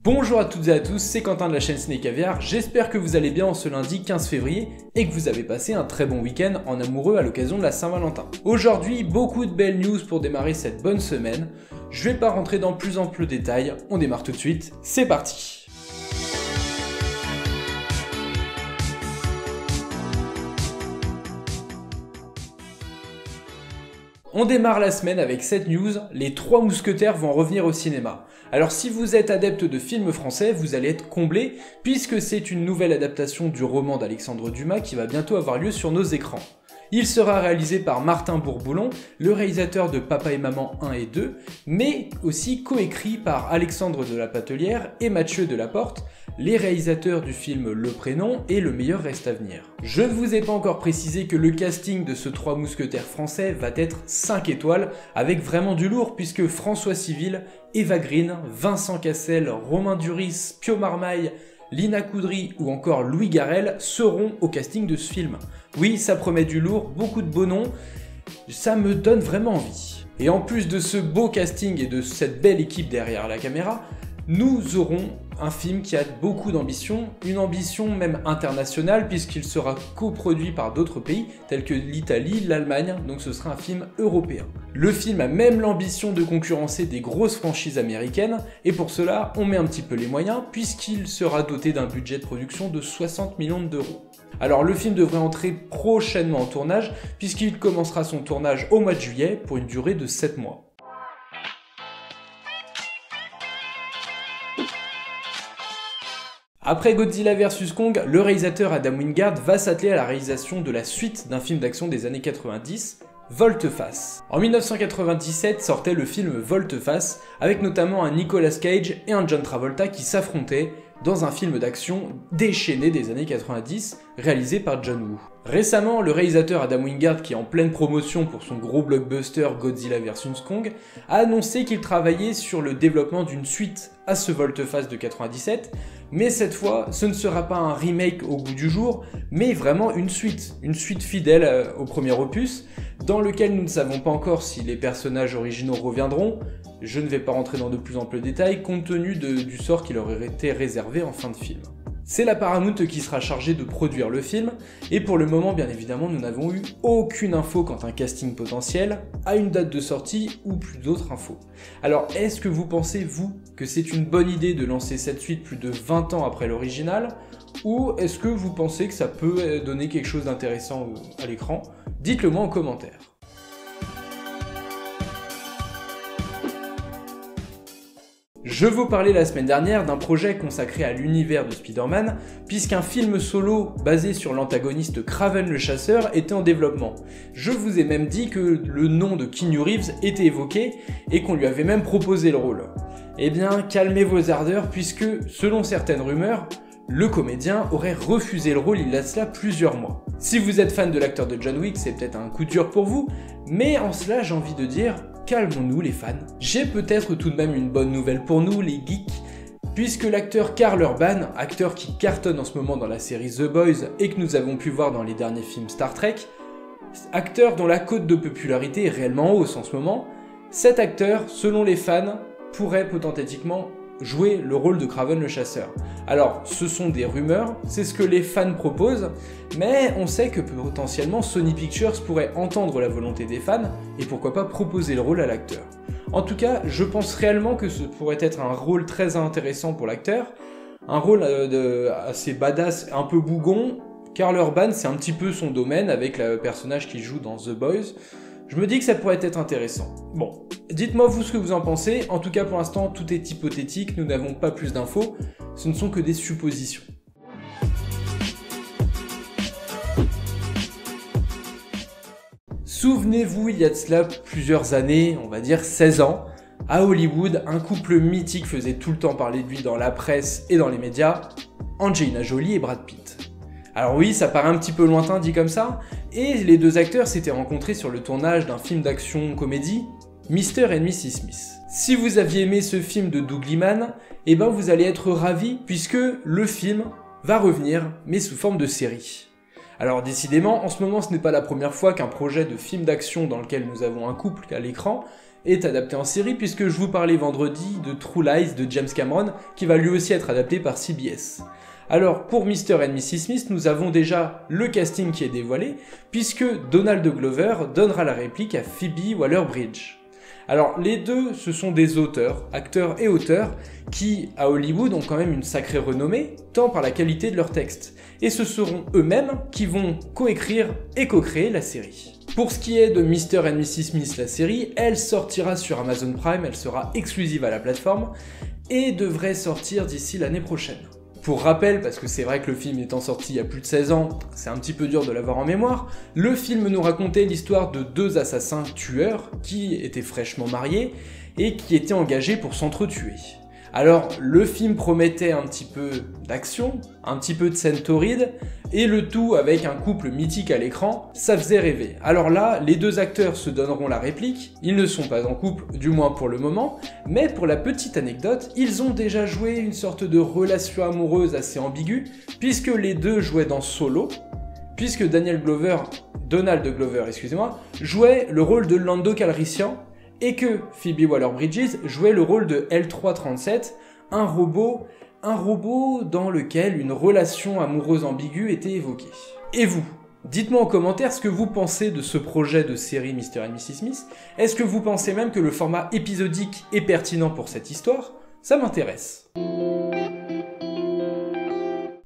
Bonjour à toutes et à tous, c'est Quentin de la chaîne Ciné Caviar, j'espère que vous allez bien en ce lundi 15 février et que vous avez passé un très bon week-end en amoureux à l'occasion de la Saint-Valentin. Aujourd'hui, beaucoup de belles news pour démarrer cette bonne semaine. Je vais pas rentrer dans plus amples détails, on démarre tout de suite, c'est parti. On démarre la semaine avec cette news, les 3 mousquetaires vont revenir au cinéma. Alors si vous êtes adepte de films français, vous allez être comblé, puisque c'est une nouvelle adaptation du roman d'Alexandre Dumas qui va bientôt avoir lieu sur nos écrans. Il sera réalisé par Martin Bourboulon, le réalisateur de Papa et Maman 1 et 2, mais aussi coécrit par Alexandre de la Patellière et Mathieu Delaporte, les réalisateurs du film Le Prénom et Le Meilleur Reste à Venir. Je ne vous ai pas encore précisé que le casting de ce 3 mousquetaires français va être 5 étoiles, avec vraiment du lourd, puisque François Civil, Eva Green, Vincent Cassel, Romain Duris, Pio Marmaille, Lina Coudry ou encore Louis Garrel seront au casting de ce film. Oui, ça promet du lourd, beaucoup de beaux noms, ça me donne vraiment envie. Et en plus de ce beau casting et de cette belle équipe derrière la caméra, nous aurons un film qui a beaucoup d'ambition, une ambition même internationale puisqu'il sera coproduit par d'autres pays tels que l'Italie, l'Allemagne, donc ce sera un film européen. Le film a même l'ambition de concurrencer des grosses franchises américaines et pour cela on met un petit peu les moyens puisqu'il sera doté d'un budget de production de 60 millions d'euros. Alors le film devrait entrer prochainement en tournage puisqu'il commencera son tournage au mois de juillet pour une durée de 7 mois. Après Godzilla vs Kong, le réalisateur Adam Wingard va s'atteler à la réalisation de la suite d'un film d'action des années 90, Volte-Face. En 1997 sortait le film Volte-Face, avec notamment un Nicolas Cage et un John Travolta qui s'affrontaient dans un film d'action déchaîné des années 90, réalisé par John Woo. Récemment, le réalisateur Adam Wingard, qui est en pleine promotion pour son gros blockbuster Godzilla vs Kong, a annoncé qu'il travaillait sur le développement d'une suite à ce Volte-Face de 97, mais cette fois, ce ne sera pas un remake au goût du jour, mais vraiment une suite fidèle au premier opus, dans lequel nous ne savons pas encore si les personnages originaux reviendront. Je ne vais pas rentrer dans de plus amples détails, compte tenu du sort qui leur aurait été réservé en fin de film. C'est la Paramount qui sera chargée de produire le film, et pour le moment, bien évidemment, nous n'avons eu aucune info quant à un casting potentiel, à une date de sortie ou plus d'autres infos. Alors, est-ce que vous pensez, vous, que c'est une bonne idée de lancer cette suite plus de 20 ans après l'original, ou est-ce que vous pensez que ça peut donner quelque chose d'intéressant à l'écran? Dites-le moi en commentaire. Je vous parlais la semaine dernière d'un projet consacré à l'univers de Spider-Man, puisqu'un film solo basé sur l'antagoniste Kraven le Chasseur était en développement. Je vous ai même dit que le nom de Keanu Reeves était évoqué et qu'on lui avait même proposé le rôle. Eh bien, calmez vos ardeurs puisque, selon certaines rumeurs, le comédien aurait refusé le rôle il y a cela plusieurs mois. Si vous êtes fan de l'acteur de John Wick, c'est peut-être un coup dur pour vous, mais en cela j'ai envie de dire, calmons-nous les fans. J'ai peut-être tout de même une bonne nouvelle pour nous, les geeks, puisque l'acteur Karl Urban, acteur qui cartonne en ce moment dans la série The Boys et que nous avons pu voir dans les derniers films Star Trek, acteur dont la cote de popularité est réellement en hausse en ce moment, cet acteur, selon les fans, pourrait potentiellement jouer le rôle de Kraven le Chasseur. Alors, ce sont des rumeurs, c'est ce que les fans proposent, mais on sait que potentiellement Sony Pictures pourrait entendre la volonté des fans et pourquoi pas proposer le rôle à l'acteur. En tout cas, je pense réellement que ce pourrait être un rôle très intéressant pour l'acteur, un rôle assez badass, un peu bougon. Karl Urban, c'est un petit peu son domaine avec le personnage qu'il joue dans The Boys. Je me dis que ça pourrait être intéressant. Bon, dites-moi vous ce que vous en pensez. En tout cas, pour l'instant, tout est hypothétique, nous n'avons pas plus d'infos. Ce ne sont que des suppositions. Souvenez-vous, il y a de cela plusieurs années, on va dire 16 ans, à Hollywood, un couple mythique faisait tout le temps parler de lui dans la presse et dans les médias, Angelina Jolie et Brad Pitt. Alors oui, ça paraît un petit peu lointain dit comme ça, et les deux acteurs s'étaient rencontrés sur le tournage d'un film d'action-comédie, Mr. and Mrs. Smith. Si vous aviez aimé ce film de Doug Liman, eh ben vous allez être ravis puisque le film va revenir, mais sous forme de série. Alors décidément, en ce moment ce n'est pas la première fois qu'un projet de film d'action dans lequel nous avons un couple à l'écran est adapté en série puisque je vous parlais vendredi de True Lies de James Cameron qui va lui aussi être adapté par CBS. Alors pour Mr. and Mrs. Smith, nous avons déjà le casting qui est dévoilé puisque Donald Glover donnera la réplique à Phoebe Waller-Bridge. Alors les deux, ce sont des auteurs, acteurs et auteurs, qui à Hollywood ont quand même une sacrée renommée, tant par la qualité de leurs textes. Et ce seront eux-mêmes qui vont coécrire et co-créer la série. Pour ce qui est de Mr. and Mrs. Smith, la série, elle sortira sur Amazon Prime, elle sera exclusive à la plateforme, et devrait sortir d'ici l'année prochaine. Pour rappel, parce que c'est vrai que le film étant sorti il y a plus de 16 ans, c'est un petit peu dur de l'avoir en mémoire, le film nous racontait l'histoire de deux assassins tueurs qui étaient fraîchement mariés et qui étaient engagés pour s'entretuer. Alors le film promettait un petit peu d'action, un petit peu de scène torride, et le tout avec un couple mythique à l'écran, ça faisait rêver. Alors là, les deux acteurs se donneront la réplique, ils ne sont pas en couple, du moins pour le moment, mais pour la petite anecdote, ils ont déjà joué une sorte de relation amoureuse assez ambiguë, puisque les deux jouaient dans Solo, puisque Donald Glover, jouait le rôle de Lando Calrissian, et que Phoebe Waller-Bridge jouait le rôle de L337, un robot dans lequel une relation amoureuse ambiguë était évoquée. Et vous, dites-moi en commentaire ce que vous pensez de ce projet de série Mr. and Mrs. Smith. Est-ce que vous pensez même que le format épisodique est pertinent pour cette histoire? Ça m'intéresse.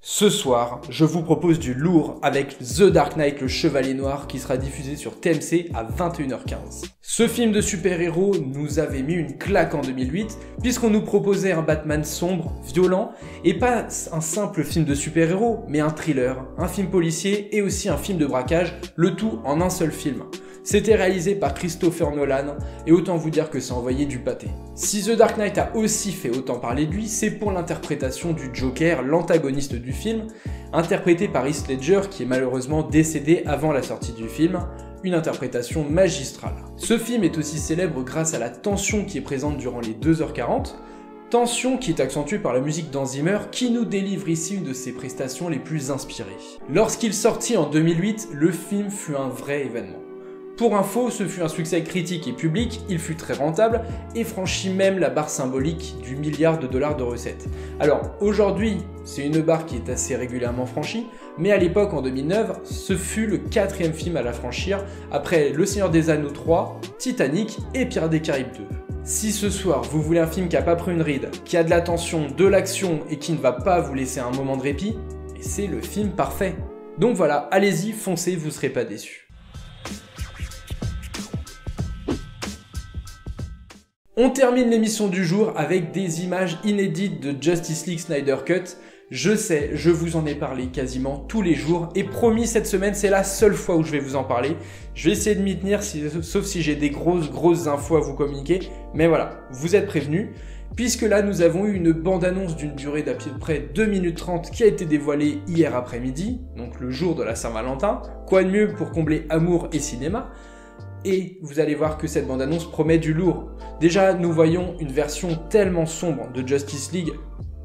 Ce soir, je vous propose du lourd avec The Dark Knight, le Chevalier Noir, qui sera diffusé sur TMC à 21h15. Ce film de super-héros nous avait mis une claque en 2008, puisqu'on nous proposait un Batman sombre, violent, et pas un simple film de super-héros, mais un thriller, un film policier et aussi un film de braquage, le tout en un seul film. C'était réalisé par Christopher Nolan, et autant vous dire que ça envoyait du pâté. Si The Dark Knight a aussi fait autant parler de lui, c'est pour l'interprétation du Joker, l'antagoniste du film, interprété par Heath Ledger qui est malheureusement décédé avant la sortie du film, une interprétation magistrale. Ce film est aussi célèbre grâce à la tension qui est présente durant les 2h40, tension qui est accentuée par la musique d'Hans Zimmer qui nous délivre ici une de ses prestations les plus inspirées. Lorsqu'il sortit en 2008, le film fut un vrai événement. Pour info, ce fut un succès critique et public, il fut très rentable et franchit même la barre symbolique du milliard de dollars de recettes. Alors aujourd'hui, c'est une barre qui est assez régulièrement franchie, mais à l'époque en 2009, ce fut le 4e film à la franchir, après Le Seigneur des Anneaux 3, Titanic et Pirates des Caraïbes 2. Si ce soir vous voulez un film qui a pas pris une ride, qui a de la tension, de l'action et qui ne va pas vous laisser un moment de répit, c'est le film parfait. Donc voilà, allez-y, foncez, vous serez pas déçus. On termine l'émission du jour avec des images inédites de Justice League Snyder Cut. Je sais, je vous en ai parlé quasiment tous les jours et promis cette semaine c'est la seule fois où je vais vous en parler. Je vais essayer de m'y tenir sauf si j'ai des grosses infos à vous communiquer. Mais voilà, vous êtes prévenus. Puisque là nous avons eu une bande-annonce d'une durée d'à peu près 2 minutes 30 qui a été dévoilée hier après-midi, donc le jour de la Saint-Valentin. Quoi de mieux pour combler amour et cinéma? Et vous allez voir que cette bande-annonce promet du lourd. Déjà, nous voyons une version tellement sombre de Justice League,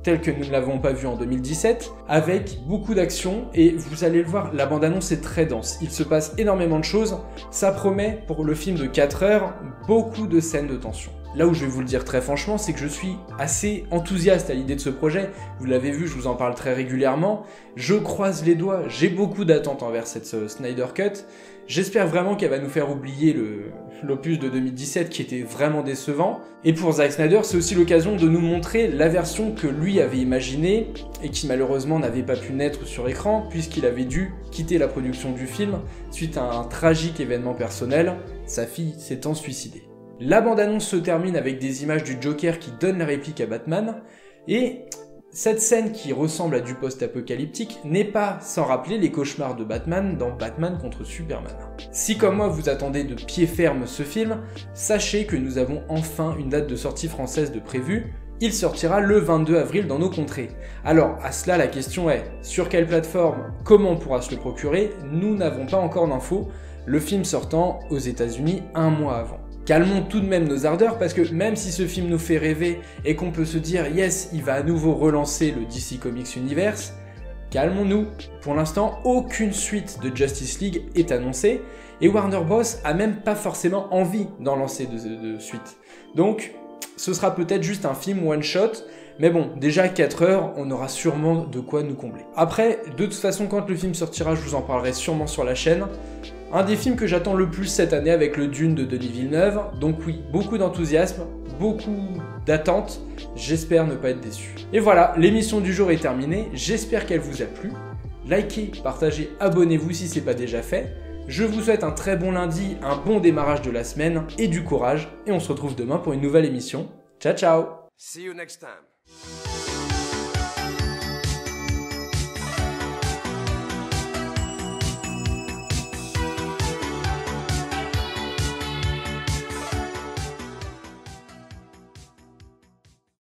telle que nous ne l'avons pas vue en 2017, avec beaucoup d'action, et vous allez le voir, la bande-annonce est très dense. Il se passe énormément de choses, ça promet, pour le film de 4 heures, beaucoup de scènes de tension. Là où je vais vous le dire très franchement, c'est que je suis assez enthousiaste à l'idée de ce projet. Vous l'avez vu, je vous en parle très régulièrement. Je croise les doigts, j'ai beaucoup d'attentes envers cette Snyder Cut. J'espère vraiment qu'elle va nous faire oublier l'opus de 2017 qui était vraiment décevant. Et pour Zack Snyder, c'est aussi l'occasion de nous montrer la version que lui avait imaginée et qui malheureusement n'avait pas pu naître sur écran puisqu'il avait dû quitter la production du film suite à un tragique événement personnel, sa fille s'étant suicidée. La bande-annonce se termine avec des images du Joker qui donne la réplique à Batman, et cette scène qui ressemble à du post-apocalyptique n'est pas sans rappeler les cauchemars de Batman dans Batman contre Superman. Si comme moi vous attendez de pied ferme ce film, sachez que nous avons enfin une date de sortie française de prévue. Il sortira le 22 avril dans nos contrées. Alors, à cela la question est, sur quelle plateforme, comment on pourra se le procurer? Nous n'avons pas encore d'infos, le film sortant aux États-Unis un mois avant. Calmons tout de même nos ardeurs parce que même si ce film nous fait rêver et qu'on peut se dire yes, il va à nouveau relancer le DC Comics Universe, calmons-nous. Pour l'instant, aucune suite de Justice League est annoncée, et Warner Bros a même pas forcément envie d'en lancer de suite. Donc, ce sera peut-être juste un film one-shot, mais bon, déjà 4 heures, on aura sûrement de quoi nous combler. Après, de toute façon, quand le film sortira, je vous en parlerai sûrement sur la chaîne. Un des films que j'attends le plus cette année avec le Dune de Denis Villeneuve, donc oui, beaucoup d'enthousiasme, beaucoup d'attente, j'espère ne pas être déçu. Et voilà, l'émission du jour est terminée, j'espère qu'elle vous a plu. Likez, partagez, abonnez-vous si ce n'est pas déjà fait. Je vous souhaite un très bon lundi, un bon démarrage de la semaine et du courage, et on se retrouve demain pour une nouvelle émission. Ciao ciao! See you next time.